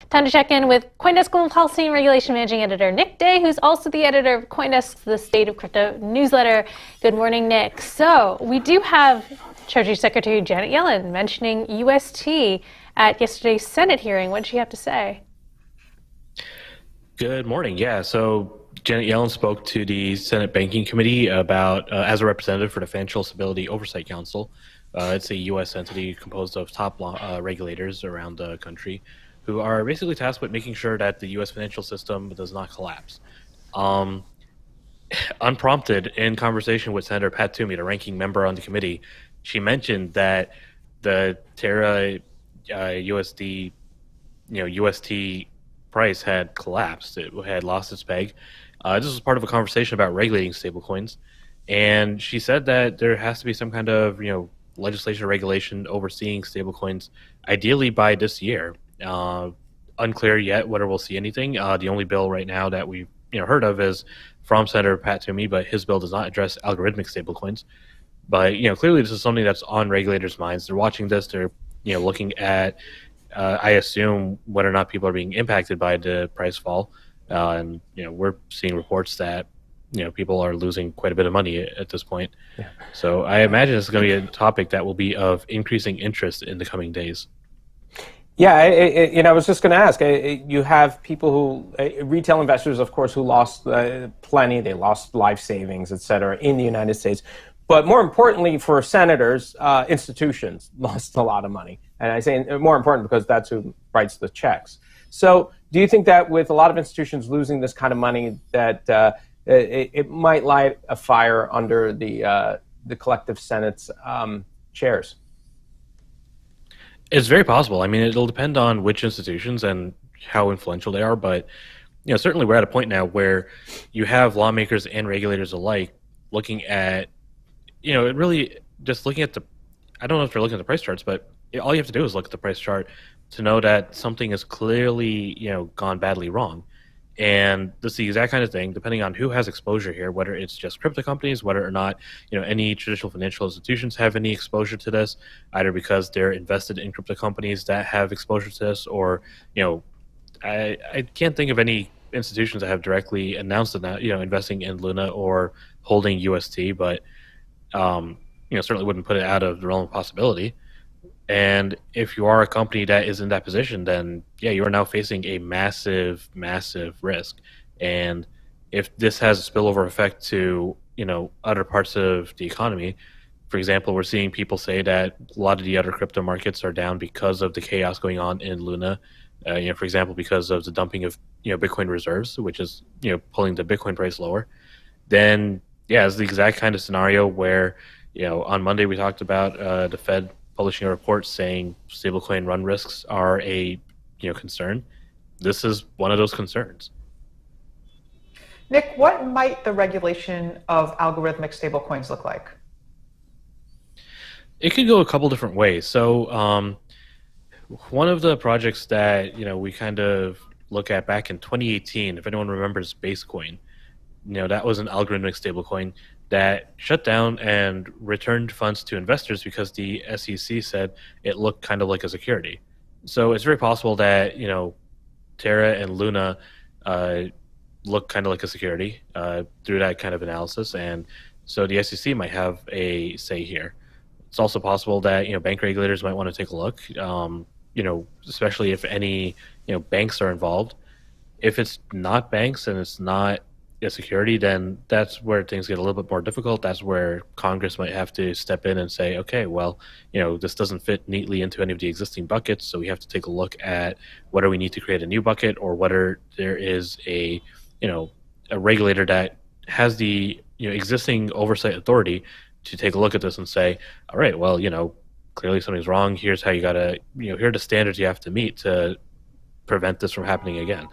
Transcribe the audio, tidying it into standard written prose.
Time to check in with CoinDesk Global Policy and Regulation Managing Editor Nick Day, who's also the editor of CoinDesk's The State of Crypto newsletter. Good morning, Nick. So we do have Treasury Secretary Janet Yellen mentioning UST at yesterday's Senate hearing. What did she have to say? Good morning. Yeah, so Janet Yellen spoke to the Senate Banking Committee about, as a representative for the Financial Stability Oversight Council. It's a U.S. entity composed of top regulators around the country who are basically tasked with making sure that the U.S. financial system does not collapse. Unprompted, in conversation with Senator Pat Toomey, the ranking member on the committee, she mentioned that the Terra USD, UST price had collapsed. It had lost its peg. This was part of a conversation about regulating stablecoins, and she said that there has to be some kind of legislation or regulation overseeing stablecoins, ideally by this year. Unclear yet whether we'll see anything. The only bill right now that we've heard of is from Senator Pat Toomey, but his bill does not address algorithmic stablecoins. But clearly this is something that's on regulators' minds. They're watching this. They're looking at, I assume, whether or not people are being impacted by the price fall. And we're seeing reports that people are losing quite a bit of money at this point. Yeah. So I imagine it's going to be a topic that will be of increasing interest in the coming days. Yeah, I was just going to ask. You have people who, retail investors, of course, who lost plenty. They lost life savings, et cetera, in the United States. But more importantly, for senators, institutions lost a lot of money. And I say more important because that's who writes the checks. So do you think that with a lot of institutions losing this kind of money, that it might light a fire under the collective Senate's chairs? It's very possible. I mean, it'll depend on which institutions and how influential they are. But certainly we're at a point now where you have lawmakers and regulators alike looking at, it really just looking at the, I don't know if they're looking at the price charts, but all you have to do is look at the price chart to know that something is clearly, gone badly wrong. And this is the exact kind of thing, depending on who has exposure here, whether it's just crypto companies, whether or not any traditional financial institutions have any exposure to this, either because they're invested in crypto companies that have exposure to this, or I can't think of any institutions that have directly announced that investing in Luna or holding UST, but certainly wouldn't put it out of the realm of possibility. And if you are a company that is in that position, then yeah, you are now facing a massive, massive risk. And if this has a spillover effect to, other parts of the economy, for example, we're seeing people say that a lot of the other crypto markets are down because of the chaos going on in Luna. For example, because of the dumping of, Bitcoin reserves, which is, pulling the Bitcoin price lower. Then yeah, it's the exact kind of scenario where, on Monday we talked about the Fed publishing a report saying stablecoin run risks are a concern. This is one of those concerns. Nick, what might the regulation of algorithmic stablecoins look like? It could go a couple different ways. So one of the projects that we kind of look at back in 2018, if anyone remembers Basecoin, that was an algorithmic stablecoin that shut down and returned funds to investors because the SEC said it looked kind of like a security. So it's very possible that Terra and Luna look kind of like a security through that kind of analysis, and so the SEC might have a say here. It's also possible that bank regulators might want to take a look, especially if any banks are involved. If it's not banks and it's not a security, then that's where things get a little bit more difficult. That's where Congress might have to step in and say, okay, well, this doesn't fit neatly into any of the existing buckets, so we have to take a look at whether we need to create a new bucket or whether there is a regulator that has the existing oversight authority to take a look at this and say, all right, well, clearly something's wrong. Here's how you gotta, here are the standards you have to meet to prevent this from happening again.